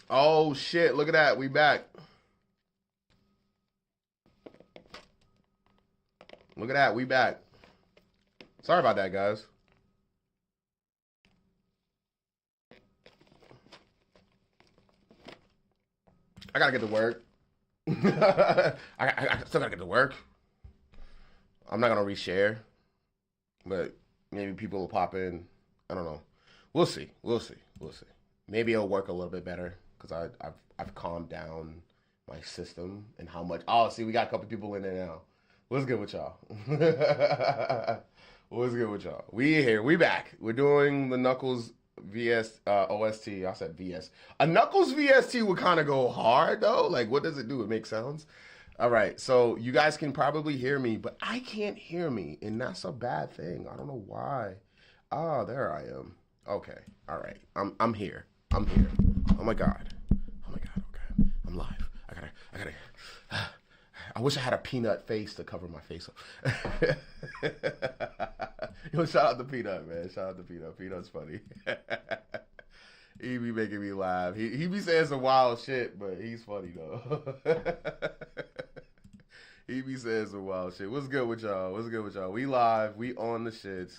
Oh shit! Look at that. We back. Look at that. We back. Sorry about that, guys. I gotta get to work. I still gotta get to work. I'm not gonna reshare, but maybe people will pop in. I don't know. We'll see. We'll see. We'll see. Maybe it'll work a little bit better because I've calmed down my system and how much. Oh, see, we got a couple people in there now. What's good with y'all? What's good with y'all? We here. We back. We're doing the Knuckles VS OST. I said VS. A Knuckles VST would kind of go hard though. Like, what does it do? It makes sounds. All right. So you guys can probably hear me, but I can't hear me, and that's a bad thing. I don't know why. Ah, there I am. Okay. All right. I'm here. I'm here. Oh my god. Oh my god. Okay. I'm live. I gotta. I wish I had a peanut face to cover my face up. Yo, shout out to Peanut, man. Shout out to Peanut. Peanut's funny. He be making me laugh. He be saying some wild shit, but he's funny though. He be saying some wild shit. What's good with y'all? What's good with y'all? We live. We on the shits.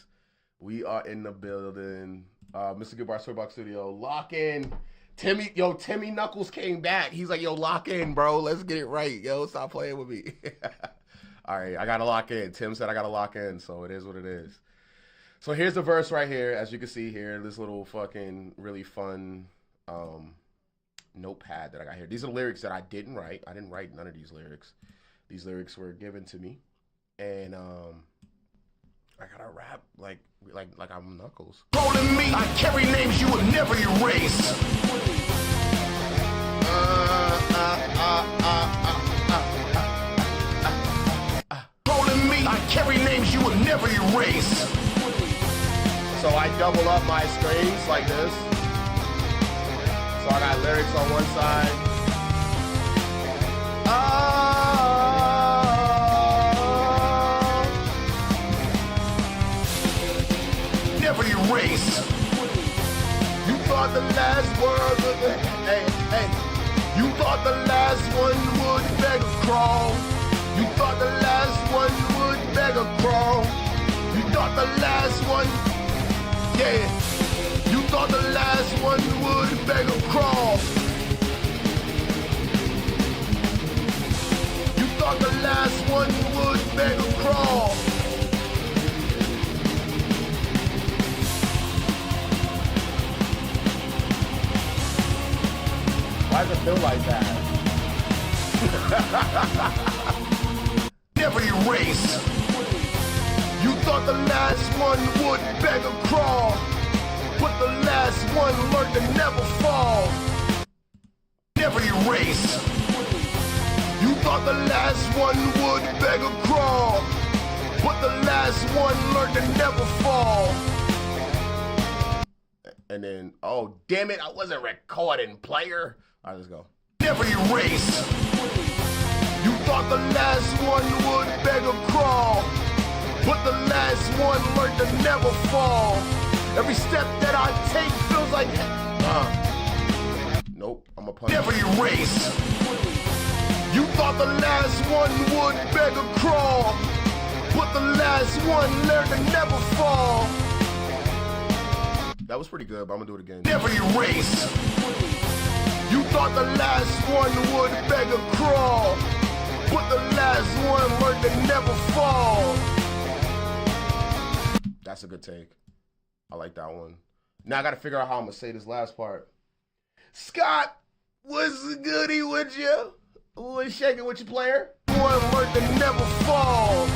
We are in the building. Mr.Goodbarz Makes Studio. Lock in. Timmy Knuckles came back. He's like, yo, lock in, bro. Let's get it right. Yo, stop playing with me. All right, I got to lock in. Tim said I got to lock in, so it is what it is. So here's the verse right here. As you can see here, this little fucking really fun notepad that I got here. These are lyrics that I didn't write. I didn't write none of these lyrics. These lyrics were given to me. And I got to rap like I'm Knuckles. Rolling me, I carry names you would never erase. Rolling me, I carry names you would never erase. So I double up my strings like this. So I got lyrics on one side. Never erase. You thought the last word was hey. You thought the last one would beg or crawl. You thought the last one would beg or crawl. You thought the last one, yeah. You thought the last one would beg or crawl. You thought the last one would beg or crawl. Why does it feel like that? Never erase. You thought the last one would beg or crawl, but the last one learned to never fall. Never erase. You thought the last one would beg or crawl, but the last one learned to never fall. And then, oh, damn it, I wasn't recording, player. All right, let's go. Never erase. You thought the last one would beg or crawl, but the last one learned to never fall. Every step that I take feels like nope, I'm a punch. Never erase. You thought the last one would beg or crawl, but the last one learned to never fall. That was pretty good, but I'm gonna do it again. Never erase. You thought the last one would beg or crawl, but the last one learned to never fall. That's a good take. I like that one. Now I gotta figure out how I'm gonna say this last part. Scott, what's the goodie with you? What's shaking with you, player? One learned to never fall.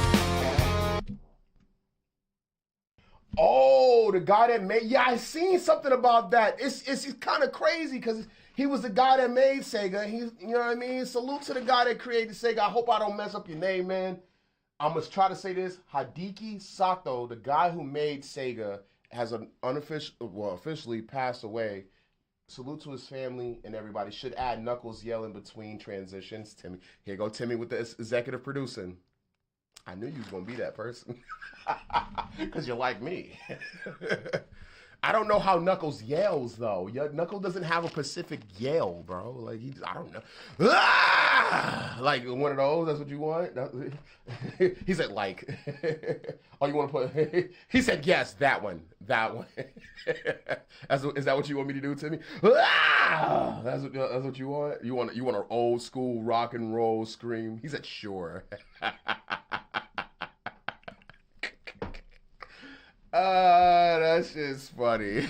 Oh, the guy that made, yeah, I seen something about that. It's kind of crazy because he was the guy that made Sega. He's, you know what I mean? Salute to the guy that created Sega. I hope I don't mess up your name, man. I'm gonna try to say this. Hideki Sato, the guy who made Sega, has an officially passed away. Salute to his family and everybody. Should add Knuckles yelling between transitions. Timmy, here go Timmy with the executive producing. I knew you was gonna be that person. Because you're like me. I don't know how Knuckles yells though. Yeah, Knuckles doesn't have a specific yell, bro. Like I don't know. Ah! Like one of those. That's what you want. He said like. Oh, you want to put? He said yes. That one. That one. Is that what you want me to do, Timmy? Ah! That's what you want. You want an old school rock and roll scream? He said sure. That shit's funny.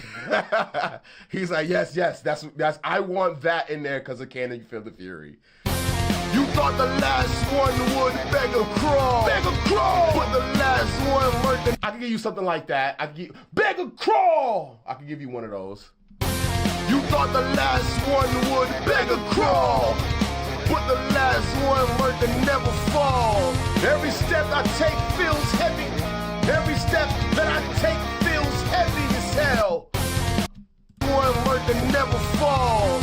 He's like, yes, that's I want that in there because of Can You Feel the Fury? You thought the last one would beg a crawl. Beg a crawl. But the last one learned to... I can give you something like that. I can give beg a crawl. I can give you one of those. You thought the last one would beg a crawl. But the last one learned to never fall. Every step I take feels heavy. Every step that I take feels heavy as hell. One learned to never fall.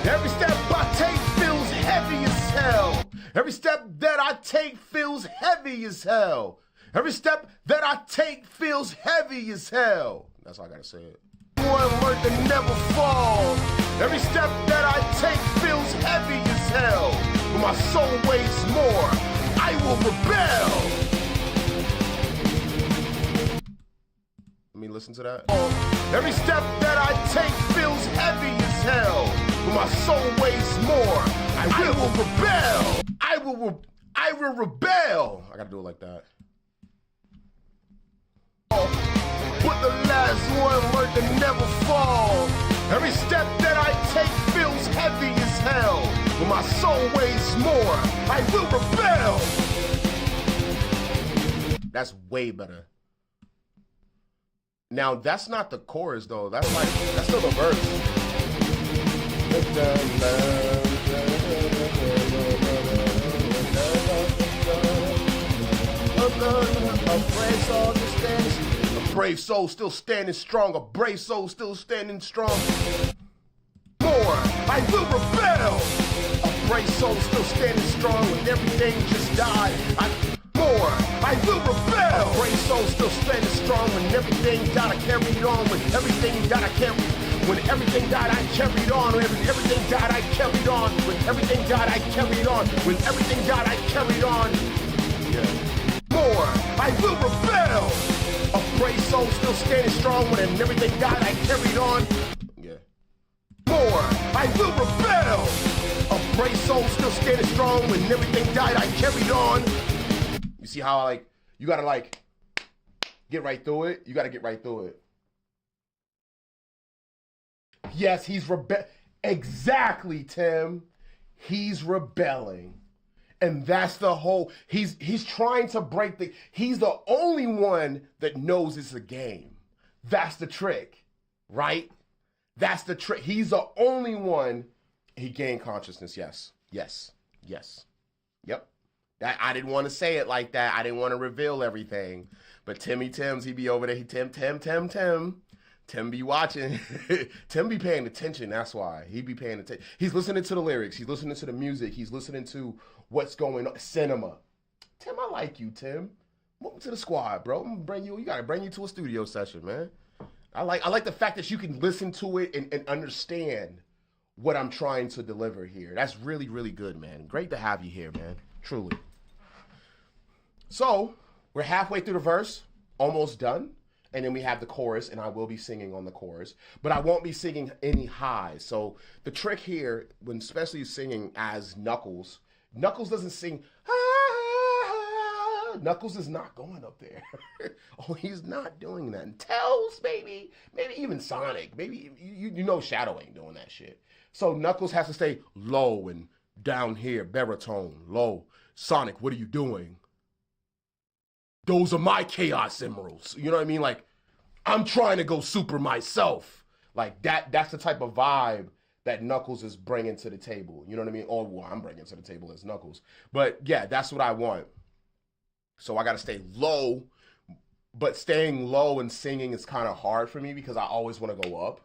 Every step I take feels heavy as hell. Every step that I take feels heavy as hell. Every step that I take feels heavy as hell. That's how I gotta say it. One learned to never fall. Every step that I take feels heavy as hell. When my soul weighs more, I will rebel. Let me listen to that. Every step that I take feels heavy as hell. When my soul weighs more, I will rebel. I will rebel. I gotta do it like that. But the last one learned to never fall. Every step that I take feels heavy as hell. When my soul weighs more, I will rebel. That's way better. Now that's not the chorus though. That's still the verse. A brave soul still standing strong. A brave soul still standing strong. More, I will rebel. A brave soul still standing strong when everything just died. More, I will rebel. A brave soul still standing strong when everything died. I carried on. When everything died, I carried. When everything died, I carried on. When everything died, I carried on. When everything died, I carried on. When everything died, I carried on. Yeah. More, I will rebel. A brave soul still standing strong when everything died, I carried on. Yeah. More, I will rebel. A brave soul still standing strong when everything died, I carried on. You see how you gotta get right through it? You gotta get right through it. Yes, he's exactly, Tim. He's rebelling. And that's the whole, he's trying to break he's the only one that knows it's a game. That's the trick, right? That's the trick. He's the only one. He gained consciousness, yes. Yep. That I didn't want to say it like that. I didn't want to reveal everything. But Tim's, he be over there. Tim be watching. Tim be paying attention. That's why. He be paying attention. He's listening to the lyrics. He's listening to the music. He's listening to what's going on. Cinema. Tim, I like you, Tim. Welcome to the squad, bro. I'm gonna bring you. You gotta bring you to a studio session, man. I like the fact that you can listen to it and understand what I'm trying to deliver here. That's really, really good, man. Great to have you here, man. Truly. So we're halfway through the verse, almost done. And then we have the chorus, and I will be singing on the chorus, but I won't be singing any highs. So the trick here, when especially singing as Knuckles doesn't sing, ah, Knuckles is not going up there. Oh, he's not doing that. And Tails, maybe even Sonic, maybe, you know Shadow ain't doing that shit. So Knuckles has to stay low and down here, baritone, low. Sonic, what are you doing? Those are my Chaos Emeralds. You know what I mean? Like, I'm trying to go super myself. Like, that's the type of vibe that Knuckles is bringing to the table. You know what I mean? Or, well, I'm bringing to the table as Knuckles. But, yeah, that's what I want. So I got to stay low. But staying low and singing is kind of hard for me because I always want to go up.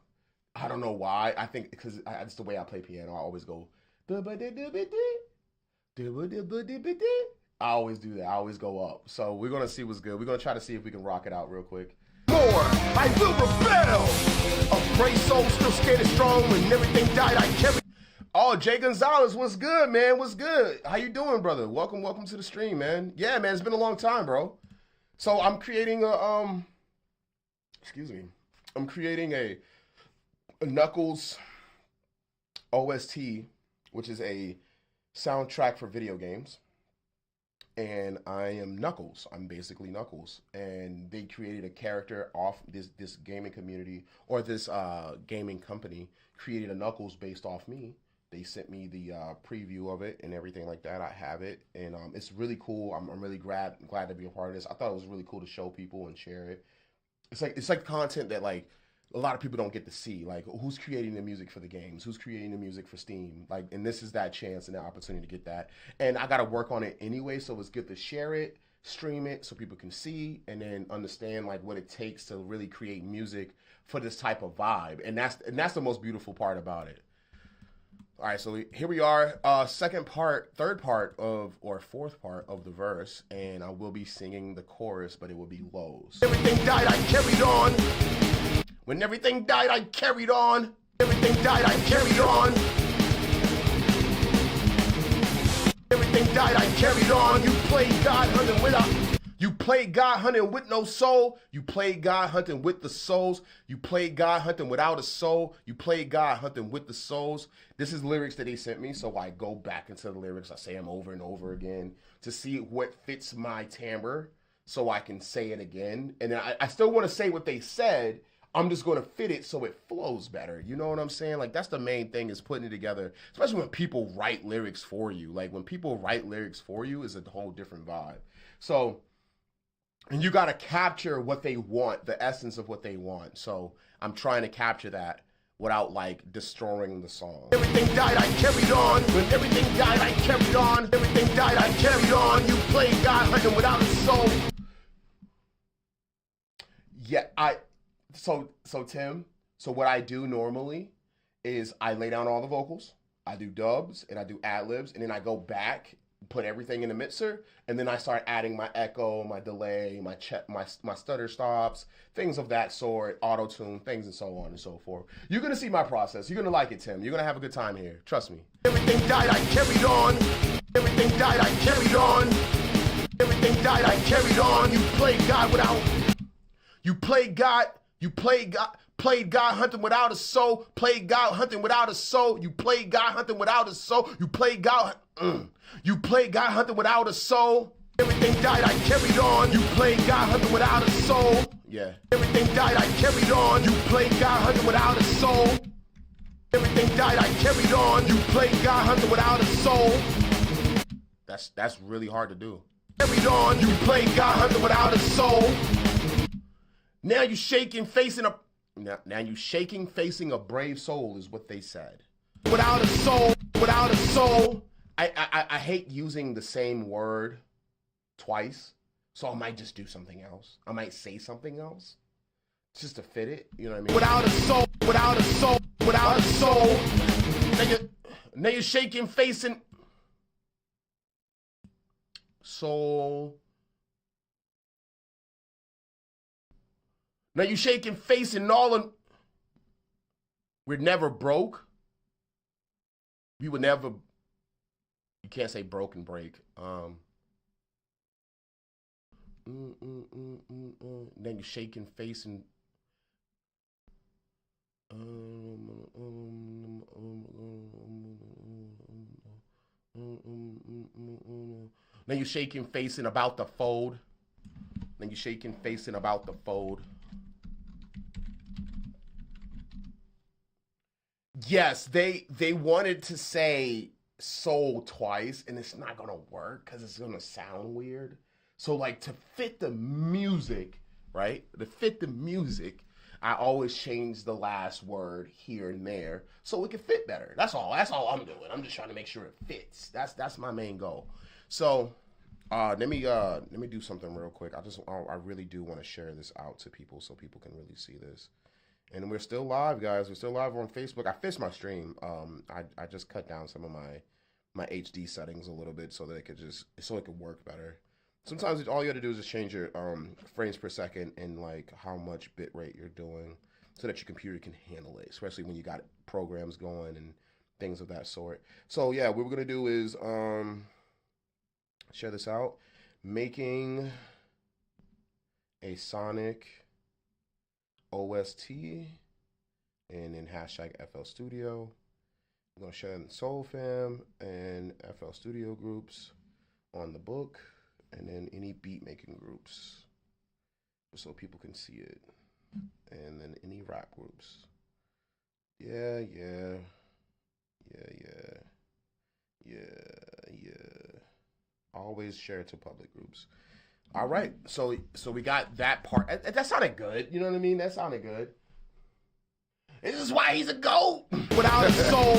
I don't know why. I think because it's the way I play piano. I always go... I always do that. I always go up. So we're going to see what's good. We're going to try to see if we can rock it out real quick. More, more. I will rebel. A brave soul still scared and strong. When everything died, I carried. Oh, Jay Gonzalez, what's good, man? What's good? How you doing, brother? Welcome to the stream, man. Yeah, man, it's been a long time, bro. So I'm creating a excuse me. I'm creating a Knuckles OST, which is a soundtrack for video games. And I am Knuckles. I'm basically Knuckles. And they created a character off this gaming community, or this gaming company created a Knuckles based off me. They sent me the preview of it and everything like that. I have it, and it's really cool. I'm really glad to be a part of this. I thought it was really cool to show people and share it. It's like content that like a lot of people don't get to see. Like, who's creating the music for the games? Who's creating the music for Steam? Like, and this is that chance and that opportunity to get that. And I got to work on it anyway, so it's good to share it, stream it, so people can see and then understand like what it takes to really create music for this type of vibe. And that's the most beautiful part about it. All right, so here we are, third part of, or fourth part of the verse, and I will be singing the chorus, but it will be lows. Everything died, I carried on. When everything died, I carried on. Everything died, I carried on. Everything died, I carried on. You played God hunting without. You played God hunting with no soul. You played God hunting with the souls. You played God hunting without a soul. You played God hunting with the souls. This is lyrics that they sent me, so I go back into the lyrics. I say them over and over again to see what fits my timbre, so I can say it again. And then I still want to say what they said. I'm just going to fit it so it flows better. You know what I'm saying? Like, that's the main thing, is putting it together, especially when people write lyrics for you. Like, when people write lyrics for you, is a whole different vibe. So, and you got to capture what they want, the essence of what they want. So I'm trying to capture that without like destroying the song. Everything died, I carried on. When everything died, I carried on. Everything died, I carried on. You played God hunting without a soul. Yeah, so Tim, so what I do normally is I lay down all the vocals, I do dubs, and I do ad-libs, and then I go back, put everything in the mixer, and then I start adding my echo, my delay, my stutter stops, things of that sort, auto-tune, things and so on and so forth. You're going to see my process. You're going to like it, Tim. You're going to have a good time here. Trust me. Everything died, I carried on. Everything died, I carried on. Everything died, I carried on. You played God without. You played God hunting without a soul. Played God hunting without a soul. You played God hunting without a soul. You played God. You played God hunting without a soul. Everything died, I carried on. You played God hunting without a soul. Yeah. Everything died, I carried on. You played God hunting without a soul. Everything died, I carried on. You played God hunting without a soul. That's really hard to do. Carried on. You played God hunting without a soul. Now you shaking facing a brave soul is what they said. Without a soul, without a soul. I hate using the same word twice, so I might just do something else. I might say something else just to fit it. You know what I mean? Without a soul, without a soul, without a soul. Now you're shaking facing soul. Now you shaking facing all of. We're never broke. We would never. You can't say broke and break. Then you shaking facing. Then you shaking facing about the fold. Then you shaking facing about the fold. Yes, they wanted to say soul twice, and it's not gonna work because it's gonna sound weird. So like, to fit the music, right? To fit the music, I always change the last word here and there so it can fit better. That's all I'm doing. I'm just trying to make sure it fits. That's my main goal. So let me do something real quick. I really do want to share this out to people so people can really see this. And we're still live, guys. We're still live on Facebook. I fixed my stream. I just cut down some of my HD settings a little bit so that it could work better. Sometimes all you have to do is just change your frames per second and like how much bit rate you're doing so that your computer can handle it, especially when you got programs going and things of that sort. So yeah, what we're gonna do is share this out, making a Sonic OST and then hashtag FL Studio. I'm gonna share it in Soul Fam and FL Studio groups on the book, and then any beat making groups so people can see it, and then any rap groups. Yeah. Always share it to public groups. All right, so we got that part. That sounded good. You know what I mean? That sounded good. This is why he's a GOAT without a soul.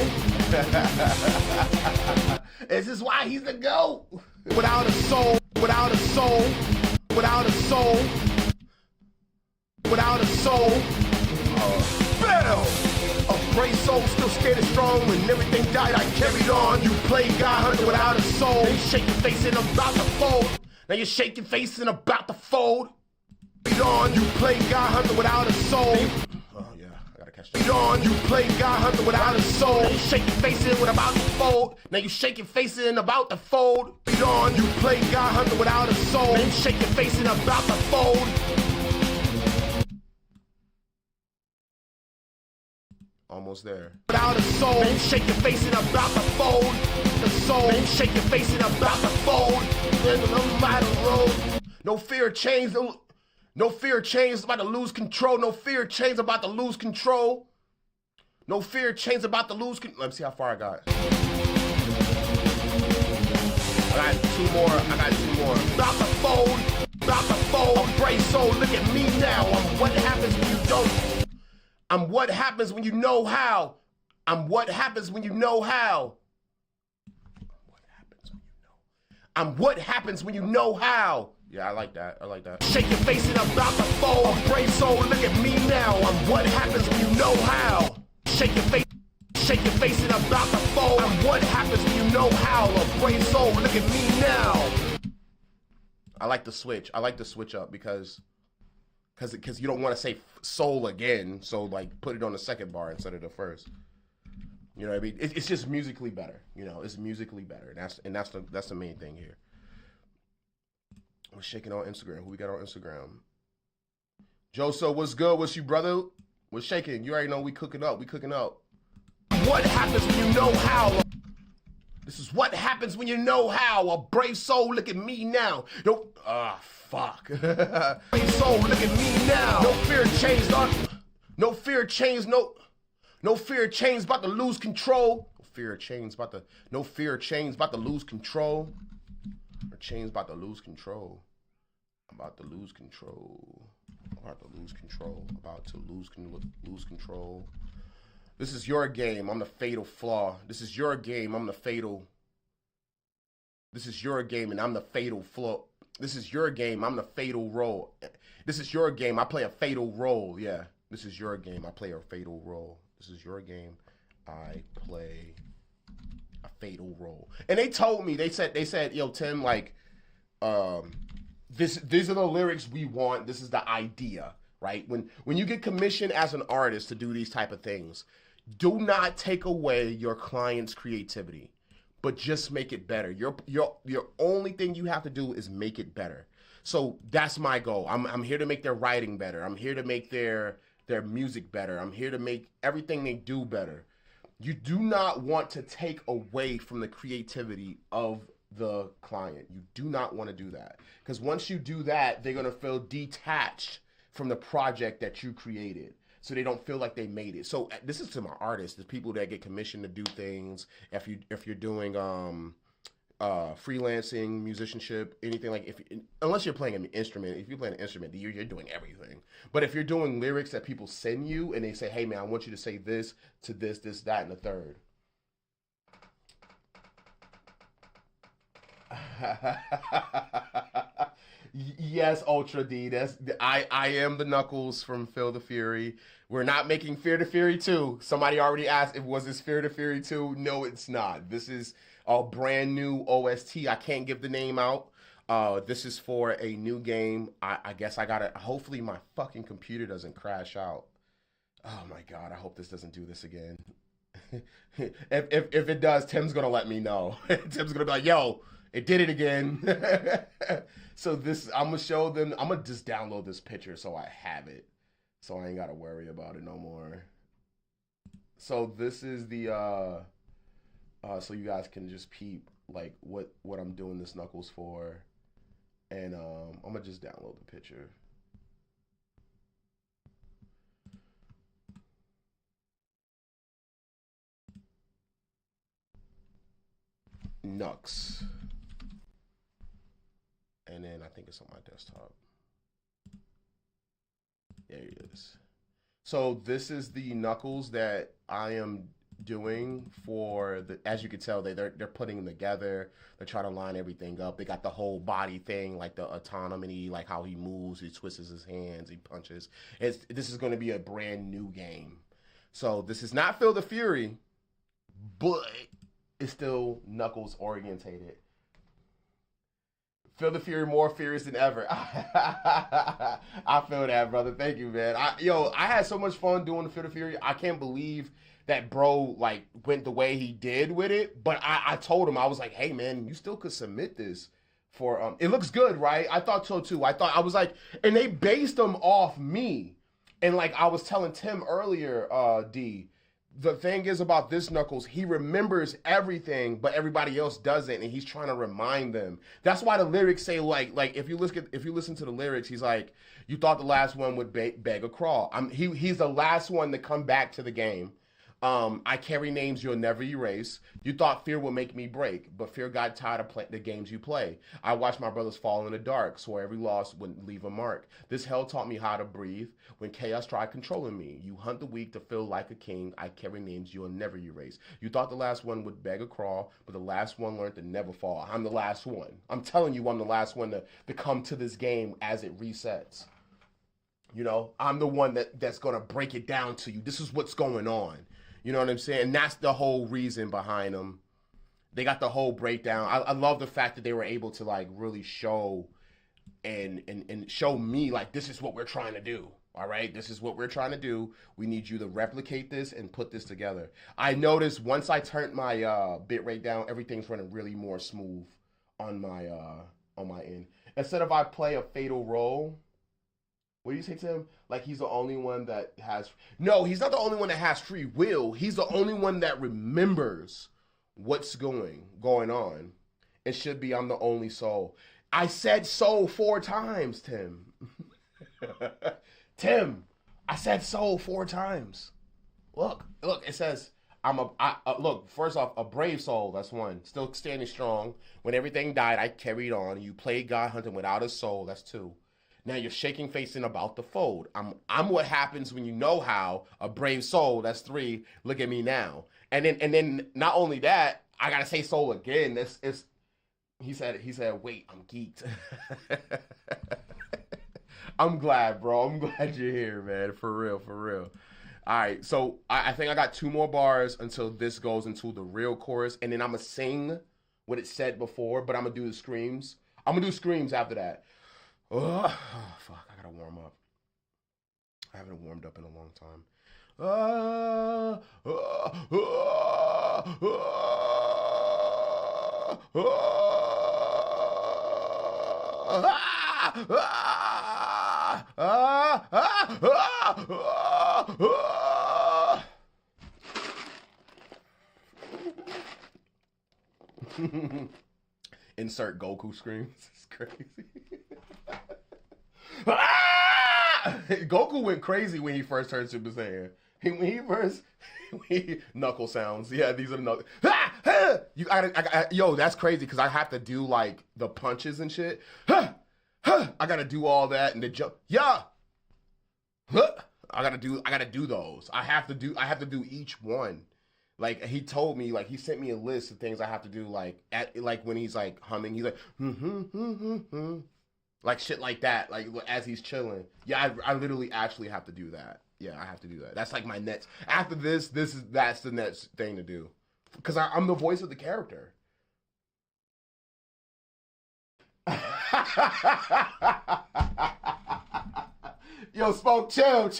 This is why he's a GOAT without a soul. Without a soul. Without a soul. Without a soul. Bell. A brave soul, still scared and strong. When everything died, I carried on. You played God Hunter without a soul. Then you shake your face and about to fold. Now you shake your face and about to fold. On, you played God Hunter without a soul. Oh yeah, I gotta catch that. On, you played God Hunter without a soul. Now you shake your face and about to fold. Now you shake your face and about to fold. On, you played God Hunter without a soul. Now you shake your face and about to fold. Almost there. Without a soul, man, shake your face and about to fold. The soul, man, shake your face and about to fold. No matter road, no fear of change, no fear of change, about to lose control. No fear of change, about to lose control. No fear of change, about to lose control. Let me see how far I got. I got two more. About to fold, about to fold. I'm brave soul, look at me now. I'm what happens when you don't. I'm what happens when you know how. I'm what happens when you know how. I'm what happens when you know how. Yeah, I like that. Shake your face and about to fold. I'm brave soul, look at me now. I'm what happens when you know how. Shake your face and about to fold. I'm what happens when you know how. A brave soul, look at me now. I like the switch. I like the switch up because you don't want to say soul again, so like put it on the second bar instead of the first. You know what I mean? It's just musically better. You know, it's musically better. That's the main thing here. We're shaking on Instagram. Who we got on Instagram? Joso, what's good? What's you, brother? We're shaking. You already know we cooking up. What happens when you know how? This is what happens when you know how. A brave soul, look at me now. Fuck. Brave soul, look at me now. No fear of change, dog. No fear of change, no fear of change, about to lose control. No fear of change, about to lose control. Or change about to lose control. About to lose control. This is your game, I'm the fatal flaw. This is your game, I'm the fatal. This is your game and I'm the fatal flaw. This is your game, I'm the fatal role. This is your game, I play a fatal role. Yeah, this is your game, I play a fatal role. This is your game, I play a fatal role. And they told me, they said, yo, Tim, like, these are the lyrics we want. This is the idea, right? When you get commissioned as an artist to do these type of things, do not take away your client's creativity, but just make it better. Your only thing you have to do is make it better. So that's my goal. I'm here to make their writing better. I'm here to make their music better. I'm here to make everything they do better. You do not want to take away from the creativity of the client. You do not want to do that. Because once you do that, they're going to feel detached from the project that you created. So they don't feel like they made it. So this is to my artists, the people that get commissioned to do things. If you're doing freelancing, musicianship, anything like unless you're playing an instrument. If you're playing an instrument, you're doing everything. But if you're doing lyrics that people send you and they say, hey man, I want you to say this to this, that, and the third. Yes, Ultra D. I am the Knuckles from Feel the Fury. We're not making Fear the Fury 2. Somebody already asked, was this Fear the Fury 2? No, it's not. This is a brand new OST. I can't give the name out. This is for a new game. I guess I gotta. Hopefully, my fucking computer doesn't crash out. Oh my god! I hope this doesn't do this again. if it does, Tim's gonna let me know. Tim's gonna be like, "Yo, it did it again." So this, I'm gonna show them. I'm gonna just download this picture so I have it, so I ain't gotta worry about it no more. So this is the so you guys can just peep like what I'm doing this Knuckles for, and I'm gonna just download the picture. Nux. And then I think it's on my desktop. There it is. So this is the Knuckles that I am doing for the, as you can tell, they're putting them together. They're trying to line everything up. They got the whole body thing, like the autonomy, like how he moves, he twists his hands, he punches. This is going to be a brand new game. So this is not Feel the Fury, but it's still Knuckles orientated. Feel the Fury more furious than ever. I feel that, brother. Thank you, man. I had so much fun doing the Feel the Fury. I can't believe that bro like went the way he did with it. But I told him, I was like, hey man, you still could submit this for it looks good, right? I thought so too. I was like, and they based them off me. And like I was telling Tim earlier, D, the thing is about this Knuckles, he remembers everything, but everybody else doesn't, and he's trying to remind them. That's why the lyrics say like if you listen to the lyrics, he's like, you thought the last one would beg or crawl. He's the last one to come back to the game. I carry names you'll never erase. You thought fear would make me break, but fear got tired of the games you play. I watched my brothers fall in the dark, swore every loss would leave a mark. This hell taught me how to breathe. When chaos tried controlling me, you hunt the weak to feel like a king. I carry names you'll never erase. You thought the last one would beg or crawl, but the last one learned to never fall. I'm the last one. I'm telling you, I'm the last one to come to this game as it resets. You know, I'm the one that's gonna break it down to you. This is what's going on. You know what I'm saying? And that's the whole reason behind them. They got the whole breakdown. I love the fact that they were able to like really show and show me like this is what we're trying to do. All right, this is what we're trying to do. We need you to replicate this and put this together. I noticed once I turned my bit rate down, everything's running really more smooth on my end. Instead of I play a fatal role. What do you say to him? Like he's the only one that has... No, he's not the only one that has free will. He's the only one that remembers what's going on. It should be I'm the only soul. I said soul 4 times, Tim. Tim, I said soul 4 times. Look, it says... look, first off, a brave soul, that's 1. Still standing strong. When everything died, I carried on. You played God hunting without a soul, that's 2. Now you're shaking facing about the fold. I'm what happens when you know how. A brave soul, that's 3. Look at me now. And then not only that, I gotta say soul again. He said, wait, I'm geeked. I'm glad, bro. I'm glad you're here, man. For real. All right, so I think I got 2 more bars until this goes into the real chorus, and then I'm gonna sing what it said before, but I'm gonna do the screams. I'm gonna do screams after that. Oh, fuck, I gotta warm up. I haven't warmed up in a long time. Insert Goku screams. It's crazy. Goku went crazy when he first heard Super Saiyan. Knuckle sounds. Yeah, these are knuckle. Yo, that's crazy because I have to do like the punches and shit. I gotta do all that and the jump. Yeah. I gotta do those. I have to do each one. Like he told me, like he sent me a list of things I have to do. Like when he's like humming, he's like like shit like that. Like as he's chilling. Yeah, I literally actually have to do that. Yeah, I have to do that. That's like my next. After that's the next thing to do, because I'm the voice of the character. Yo, Smoke, chill.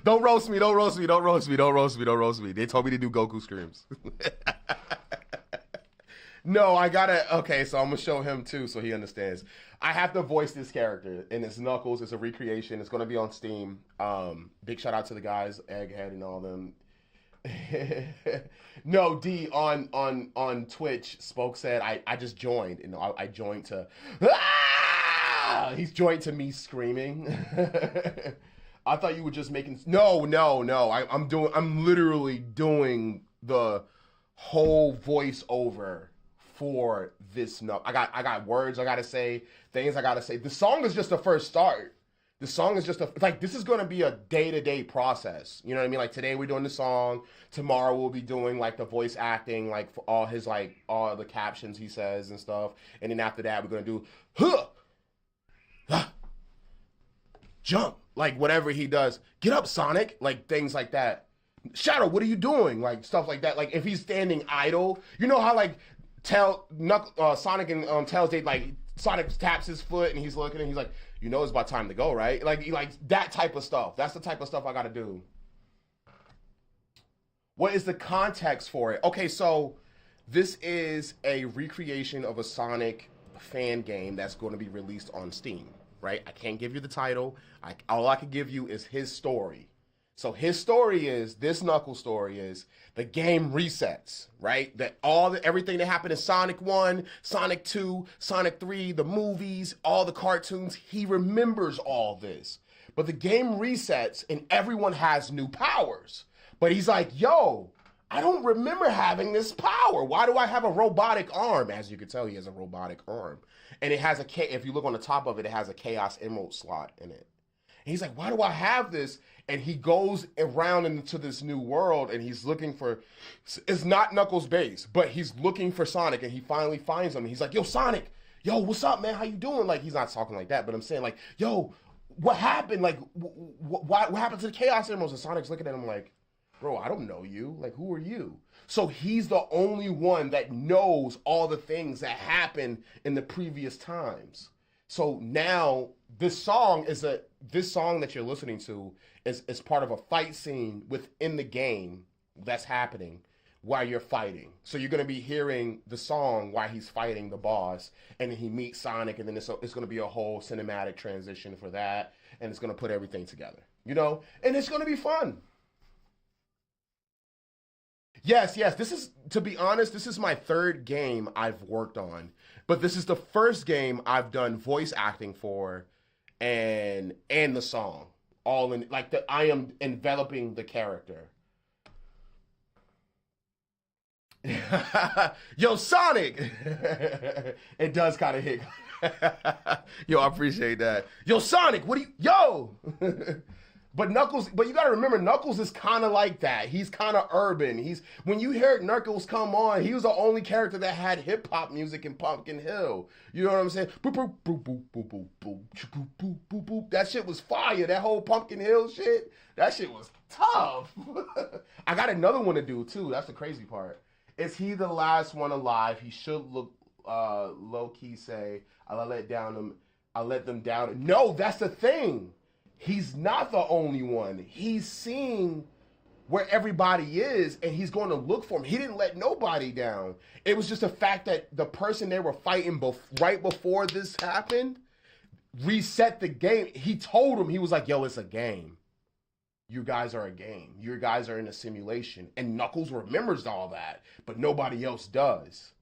Don't roast me. They told me to do Goku screams. No, I gotta. Okay, so I'm gonna show him too, so he understands. I have to voice this character, and it's Knuckles. It's a recreation. It's gonna be on Steam. Big shout out to the guys, Egghead and all them. No, D on Twitch. Spoke said I just joined, and I joined to. He's joined to me screaming. I thought you were just making. No. I'm literally doing the whole voiceover for this. No, I got words I gotta say, things I gotta say. The song is just the first start. The song is just this is gonna be a day-to-day process. You know what I mean? Like today we're doing the song. Tomorrow we'll be doing like the voice acting, like for all his all the captions he says and stuff. And then after that we're gonna do jump, like whatever he does. Get up, Sonic, like things like that. Shadow, what are you doing? Like stuff like that. Like if he's standing idle, you know how like Sonic and Tails, they like Sonic taps his foot and he's looking and he's like, you know, it's about time to go, right? Like that type of stuff. That's the type of stuff I got to do. What is the context for it? Okay, so this is a recreation of a Sonic fan game that's going to be released on Steam, right? I can't give you the title. All I can give you is his story. So his story is, this Knuckles story is, the game resets, right? That everything that happened in Sonic 1, Sonic 2, Sonic 3, the movies, all the cartoons, he remembers all this. But the game resets and everyone has new powers. But he's like, yo, I don't remember having this power. Why do I have a robotic arm? As you can tell, he has a robotic arm. And it has if you look on the top of it, it has a Chaos Emerald slot in it. And he's like, why do I have this? And he goes around into this new world and he's looking for, it's not Knuckles' base, but he's looking for Sonic and he finally finds him. And he's like, yo, Sonic, yo, what's up, man? How you doing? Like, he's not talking like that, but I'm saying like, yo, what happened? Like, what happened to the Chaos Emeralds? And Sonic's looking at him like, bro, I don't know you. Like, who are you? So he's the only one that knows all the things that happened in the previous times. So now this song that you're listening to is part of a fight scene within the game that's happening while you're fighting. So you're going to be hearing the song while he's fighting the boss, and then he meets Sonic, and then it's going to be a whole cinematic transition for that, and it's going to put everything together, you know? And it's going to be fun. Yes, this is, to be honest, this is my third game I've worked on, but this is the first game I've done voice acting for and the song. All in, like, I am enveloping the character. Yo, Sonic! It does kind of hit. Yo, I appreciate that. Yo, Sonic, what do you... Yo! But you gotta remember, Knuckles is kind of like that. He's kind of urban. When you hear Knuckles come on, he was the only character that had hip hop music in Pumpkin Hill. You know what I'm saying? Boop, boop, boop, boop, boop, boop, boop, boop, boop, boop, boop. That shit was fire. That whole Pumpkin Hill shit, that shit was tough. I got another one to do too. That's the crazy part. Is he the last one alive? He should look low key. Say, I let them down. No, that's the thing. He's not the only one. He's seeing where everybody is, and he's going to look for him. He didn't let nobody down. It was just the fact that the person they were fighting right before this happened reset the game. He told him, he was like, yo, it's a game. You guys are a game. You guys are in a simulation. And Knuckles remembers all that, but nobody else does.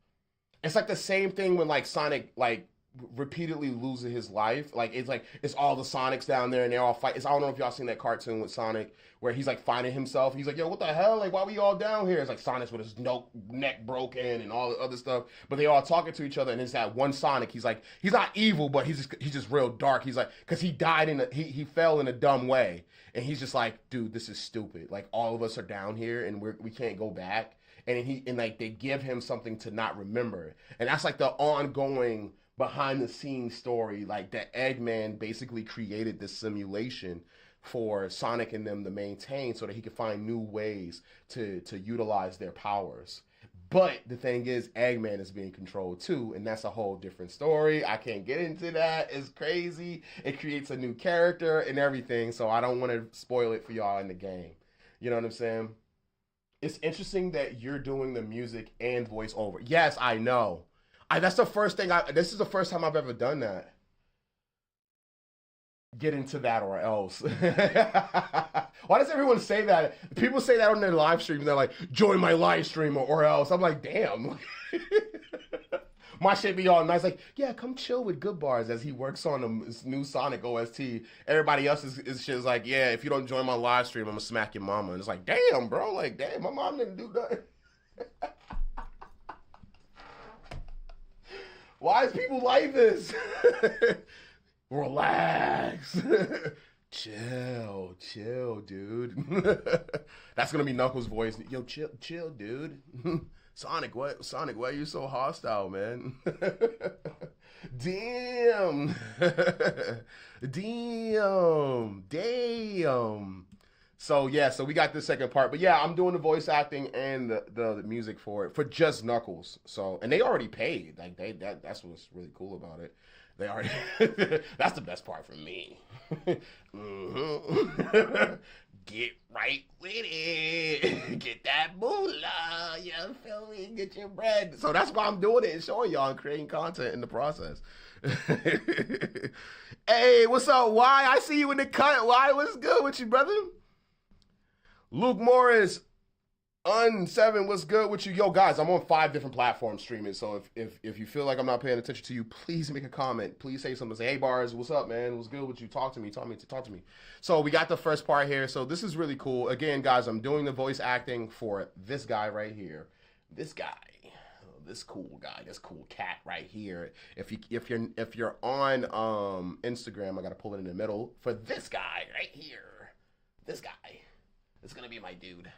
It's like the same thing when like Sonic, like, repeatedly losing his life. Like it's all the Sonics down there and they're all fighting. I don't know if y'all seen that cartoon with Sonic where he's like finding himself. He's like, yo, what the hell? Like, why we all down here? It's like Sonic's with his neck broken and all the other stuff, but they all talking to each other. And it's that one Sonic. He's like, he's not evil, but he's just real dark. He's like, because he died he fell in a dumb way, and he's just like, dude, this is stupid. Like, all of us are down here and we can't go back. And like they give him something to not remember, and that's like the ongoing behind the scenes story, like that Eggman basically created this simulation for Sonic and them to maintain so that he could find new ways to utilize their powers. But the thing is, Eggman is being controlled too, and that's a whole different story. I can't get into that. It's crazy. It creates a new character and everything, so I don't want to spoil it for y'all in the game. You know what I'm saying? It's interesting that you're doing the music and voiceover. Yes, I know. That's the first thing this is the first time I've ever done that. Get into that or else. Why does everyone say that? People say that on their live streams. They're like, join my live stream or else. I'm like, damn. My shit be all nice. Like, yeah, come chill with Goodbarz as he works on his new Sonic OST. Everybody else is shit is like, yeah, if you don't join my live stream, I'm gonna smack your mama. And it's like, damn, bro. Like, damn, my mom didn't do that. Why is people like this? Relax. Chill, dude. That's gonna be Knuckles' voice. Yo, chill, dude. Sonic, why are you so hostile, man? Damn. So yeah, so we got the second part. But yeah, I'm doing the voice acting and the music for it, for just Knuckles. So, and they already paid. Like that's what's really cool about it. They already that's the best part for me. Mm-hmm. Get right with it. Get that moolah. You feel me? Get your bread. So that's why I'm doing it and showing y'all and creating content in the process. Hey, what's up? Why? I see you in the cut. Why? What's good with you, brother? Luke Morris, Un7, what's good with you? Yo, guys, I'm on 5 different platforms streaming, so if you feel like I'm not paying attention to you, please make a comment. Please say something. Say, hey, Barz, what's up, man? What's good with you? Talk to me. So we got the first part here. So this is really cool. Again, guys, I'm doing the voice acting for this guy right here. This guy. This cool guy, this cool cat right here. If you're on Instagram, I gotta pull it in the middle for this guy right here. This guy. It's gonna be my dude.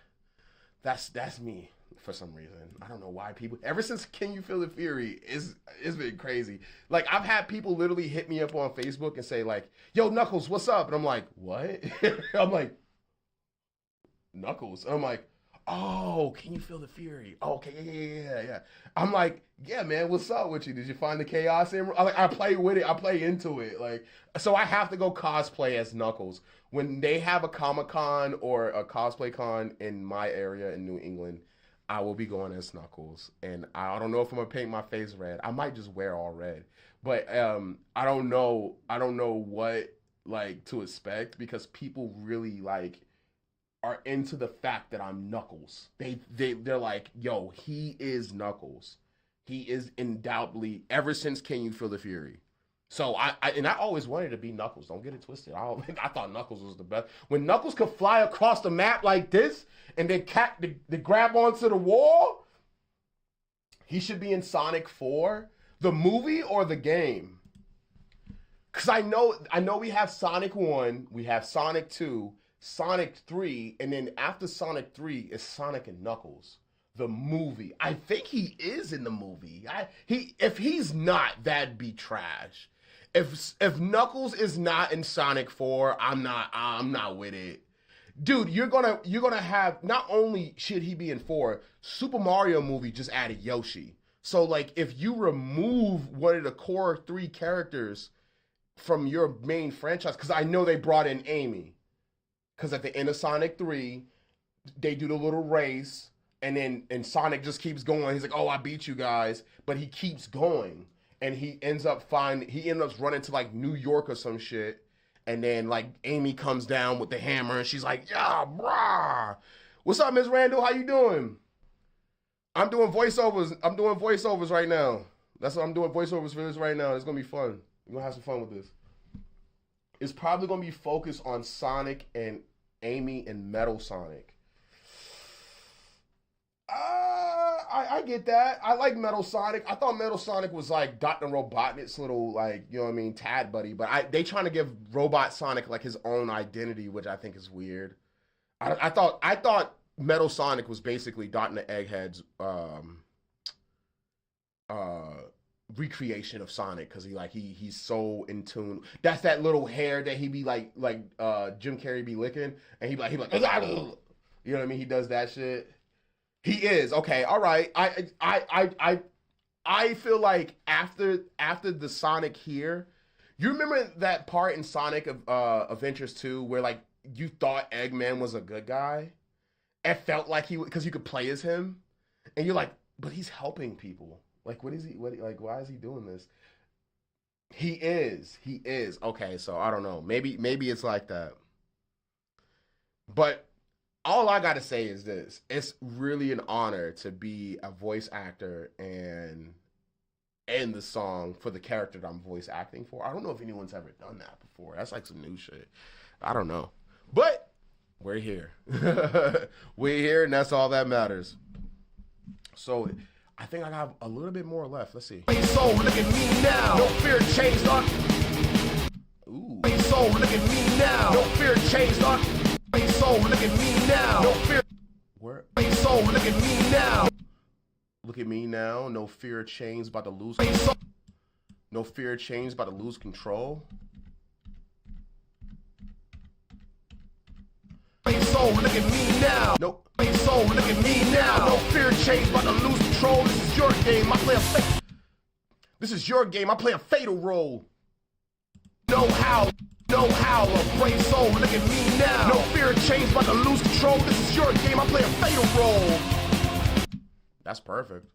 That's me for some reason. I don't know why people. Ever since Can You Feel the Fury, it's been crazy. Like I've had people literally hit me up on Facebook and say like, "Yo, Knuckles, what's up?" And I'm like, "What?" I'm like, "Knuckles." And I'm like, "Oh, Can You Feel the Fury?" Oh, okay, yeah. I'm like, "Yeah, man, what's up with you? Did you find the chaos in?" I play with it. I play into it. Like, so I have to go cosplay as Knuckles. When they have a Comic-Con or a cosplay con in my area in New England, I will be going as Knuckles. And I don't know if I'm gonna paint my face red. I might just wear all red. But I don't know what like to expect because people really like are into the fact that I'm Knuckles. They're like, yo, he is Knuckles. He is undoubtedly ever since Can You Feel the Fury. So I always wanted to be Knuckles. Don't get it twisted. I thought Knuckles was the best. When Knuckles could fly across the map like this and then they grab onto the wall, he should be in Sonic 4, the movie or the game. Cause I know we have Sonic 1, we have Sonic 2, Sonic 3, and then after Sonic 3 is Sonic and Knuckles. The movie. I think he is in the movie. If he's not, that'd be trash. If Knuckles is not in Sonic 4, I'm not with it. Dude, you're gonna have, not only should he be in 4, Super Mario movie just added Yoshi. So like if you remove one of the core 3 characters from your main franchise, because I know they brought in Amy. Because at the end of Sonic 3, they do the little race, and Sonic just keeps going. He's like, "Oh, I beat you guys," but he keeps going, and he ends up running to like New York or some shit, and then like Amy comes down with the hammer, and she's like, "Yeah, brah, what's up, Miss Randall? How you doing?" I'm doing voiceovers right now. That's what I'm doing voiceovers for this right now. It's gonna be fun. We're gonna have some fun with this. It's probably gonna be focused on Sonic and Amy and Metal Sonic. I get that. I like Metal Sonic. I thought Metal Sonic was like Dr. Robotnik's little like, you know what I mean, tad buddy. But they trying to give Robot Sonic like his own identity, which I think is weird. I thought Metal Sonic was basically Dr. Egghead's recreation of Sonic because he's so in tune. That's that little hair that he be like Jim Carrey be licking, and he be like, you know what I mean? He does that shit. He is okay. All right. I feel like after the Sonic here, you remember that part in Sonic of Adventures 2 where like you thought Eggman was a good guy? It felt like he because you could play as him, and you're like, but he's helping people. Like, what is he? What like? Why is he doing this? He is. He is. Okay, so I don't know. Maybe it's like that. But all I gotta say is this: it's really an honor to be a voice actor and the song for the character that I'm voice acting for. I don't know if anyone's ever done that before. That's like some new shit. I don't know, but we're here. We're here, and that's all that matters. So I think I have a little bit more left. Let's see. So look at me now. No fear changed on. Ooh. So look at me now. No fear changed on. So look at me now. No fear. Where? So look at me now. Look at me now. No fear of change, about to lose. No fear of change, about to lose control. So look at me now. Nope. So look at me now. No fear of change, about to lose control. This is your game. I play a fate. This is your game. I play a fatal role. No how. No howler. Brave soul. Look at me now. No fear of change, about to lose control. This is your game. I play a fatal role. That's perfect.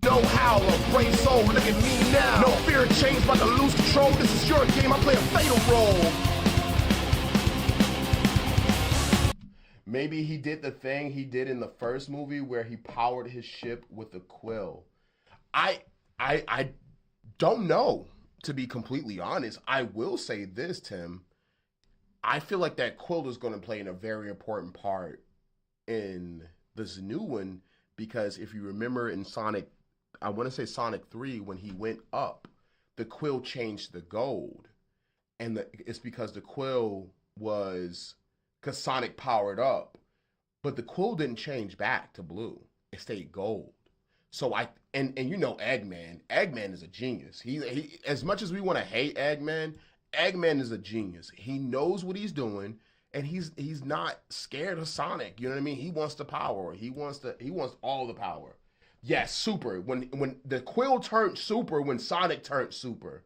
No howler, brave soul, look at me now. No fear of change, about to lose control. This is your game, I play a fatal role. Maybe he did the thing he did in the first movie where he powered his ship with a quill. I don't know, to be completely honest. I will say this, Tim. I feel like that quill is going to play in a very important part in this new one, because if you remember in Sonic, I want to say Sonic 3, when he went up, the quill changed the gold. And it's because the quill was, because Sonic powered up, but the quill didn't change back to blue. It stayed gold. So and you know Eggman is a genius. He as much as we want to hate Eggman is a genius. He knows what he's doing. And he's not scared of Sonic. You know what I mean? He wants the power. He wants all the power. Yes, super. When the quill turned super, when Sonic turned super,